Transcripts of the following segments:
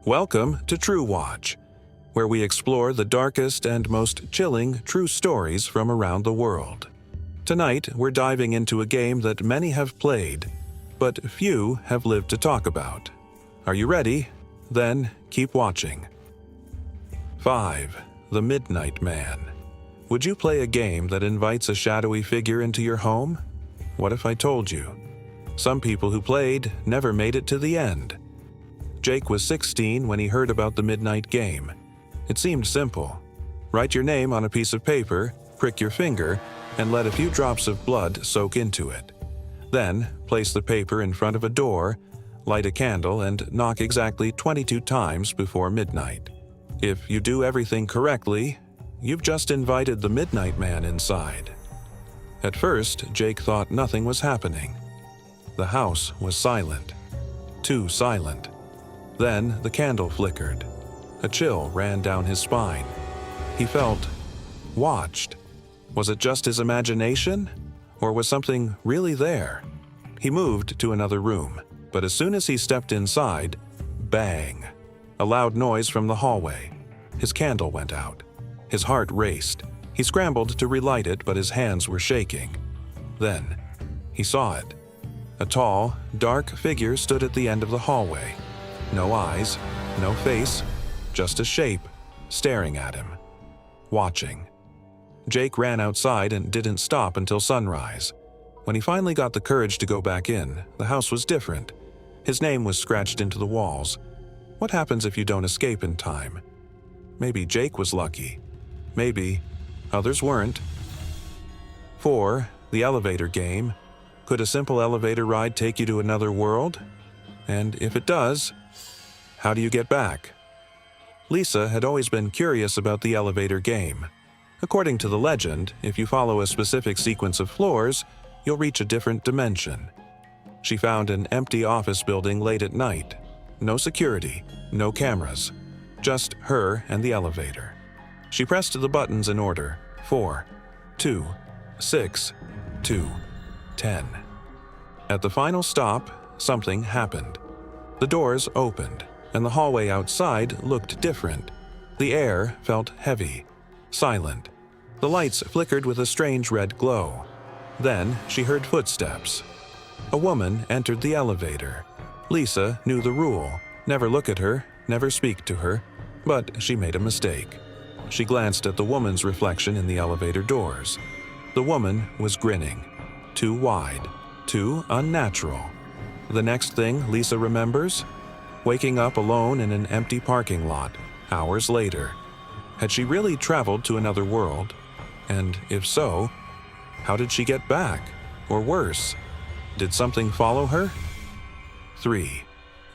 Welcome to True Watch, where we explore the darkest and most chilling true stories from around the world. Tonight, we're diving into a game that many have played, but few have lived to talk about. Are you ready? Then keep watching. 5. The Midnight Man. Would you play a game that invites a shadowy figure into your home? What if I told you? Some people who played never made it to the end. Jake was 16 when he heard about the Midnight Game. It seemed simple. Write your name on a piece of paper, prick your finger, and let a few drops of blood soak into it. Then, place the paper in front of a door, light a candle, and knock exactly 22 times before midnight. If you do everything correctly, you've just invited the Midnight Man inside. At first, Jake thought nothing was happening. The house was silent. Too silent. Then the candle flickered. A chill ran down his spine. He felt watched. Was it just his imagination? Or was something really there? He moved to another room, but as soon as he stepped inside, bang! A loud noise from the hallway. His candle went out. His heart raced. He scrambled to relight it, but his hands were shaking. Then, he saw it. A tall, dark figure stood at the end of the hallway. No eyes, no face, just a shape, staring at him. Watching. Jake ran outside and didn't stop until sunrise. When he finally got the courage to go back in, the house was different. His name was scratched into the walls. What happens if you don't escape in time? Maybe Jake was lucky. Maybe others weren't. 4. The Elevator Game. Could a simple elevator ride take you to another world? And if it does, how do you get back? Lisa had always been curious about the elevator game. According to the legend, if you follow a specific sequence of floors, you'll reach a different dimension. She found an empty office building late at night. No security, no cameras, just her and the elevator. She pressed the buttons in order: 4, 2, 6, 2, 10. At the final stop, something happened. The doors opened, and the hallway outside looked different. The air felt heavy, silent. The lights flickered with a strange red glow. Then she heard footsteps. A woman entered the elevator. Lisa knew the rule: never look at her, never speak to her, but she made a mistake. She glanced at the woman's reflection in the elevator doors. The woman was grinning. Too wide, too unnatural. The next thing Lisa remembers? Waking up alone in an empty parking lot, hours later. Had she really traveled to another world? And if so, how did she get back? Or worse, did something follow her? 3.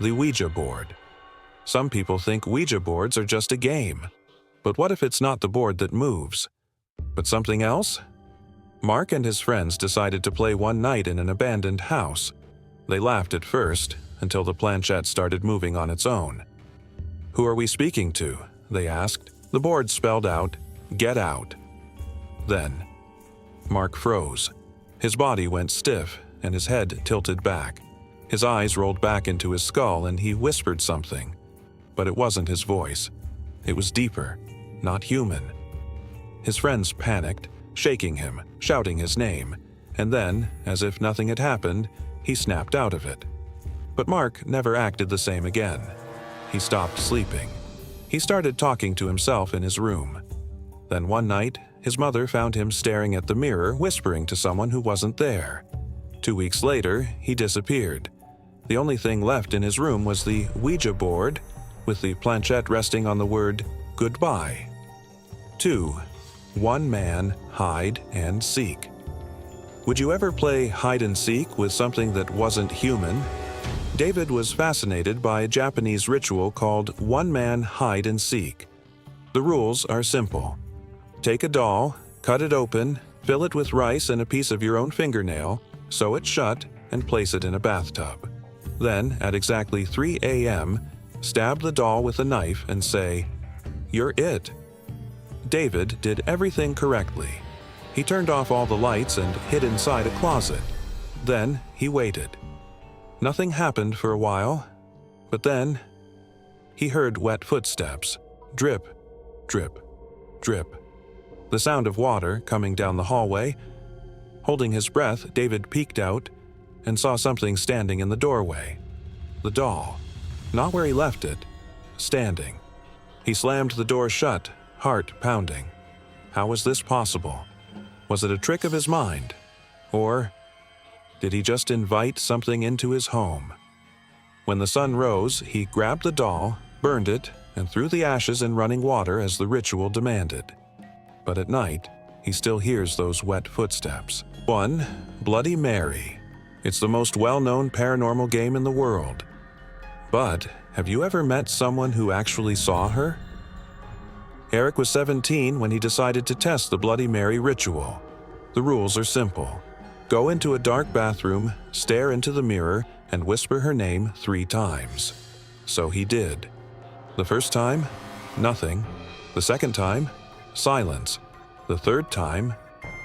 The Ouija Board. Some people think Ouija boards are just a game. But what if it's not the board that moves, but something else? Mark and his friends decided to play one night in an abandoned house. They laughed at first, until the planchette started moving on its own. "Who are we speaking to?" they asked. The board spelled out, "Get out." Then, Mark froze. His body went stiff, and his head tilted back. His eyes rolled back into his skull, and he whispered something. But it wasn't his voice. It was deeper, not human. His friends panicked, shaking him, shouting his name, and then, as if nothing had happened, he snapped out of it. But Mark never acted the same again. He stopped sleeping. He started talking to himself in his room. Then one night, his mother found him staring at the mirror, whispering to someone who wasn't there. 2 weeks later, he disappeared. The only thing left in his room was the Ouija board, with the planchette resting on the word goodbye. 2. One man, hide and seek. Would you ever play hide and seek with something that wasn't human? David was fascinated by a Japanese ritual called one man hide and seek. The rules are simple. Take a doll, cut it open, fill it with rice and a piece of your own fingernail, sew it shut, and place it in a bathtub. Then, at exactly 3 a.m., stab the doll with a knife and say, "You're it." David did everything correctly. He turned off all the lights and hid inside a closet. Then he waited. Nothing happened for a while, but then he heard wet footsteps. Drip, drip, drip. The sound of water coming down the hallway. Holding his breath, David peeked out and saw something standing in the doorway. The doll. Not where he left it. Standing. He slammed the door shut, heart pounding. How was this possible? Was it a trick of his mind? Or did he just invite something into his home? When the sun rose, he grabbed the doll, burned it, and threw the ashes in running water as the ritual demanded. But at night, he still hears those wet footsteps. 1. Bloody Mary. It's the most well-known paranormal game in the world. But have you ever met someone who actually saw her? Eric was 17 when he decided to test the Bloody Mary ritual. The rules are simple. Go into a dark bathroom, stare into the mirror, and whisper her name 3 times. So he did. The first time, nothing. The second time, silence. The third time,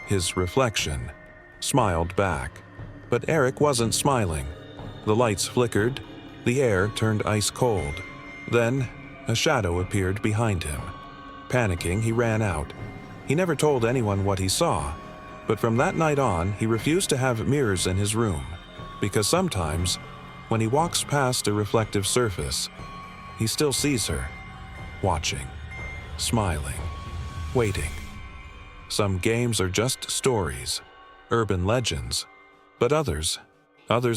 his reflection smiled back. But Eric wasn't smiling. The lights flickered. The air turned ice cold. Then, a shadow appeared behind him. Panicking, he ran out. He never told anyone what he saw, but from that night on, he refused to have mirrors in his room, because sometimes, when he walks past a reflective surface, he still sees her, watching, smiling, waiting. Some games are just stories, urban legends, but others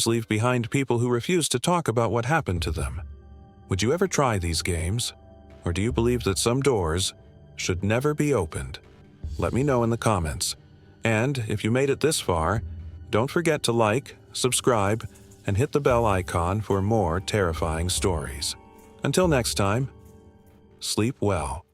leave behind people who refuse to talk about what happened to them. Would you ever try these games? Or do you believe that some doors should never be opened? Let me know in the comments. And if you made it this far, don't forget to like, subscribe, and hit the bell icon for more terrifying stories. Until next time, sleep well.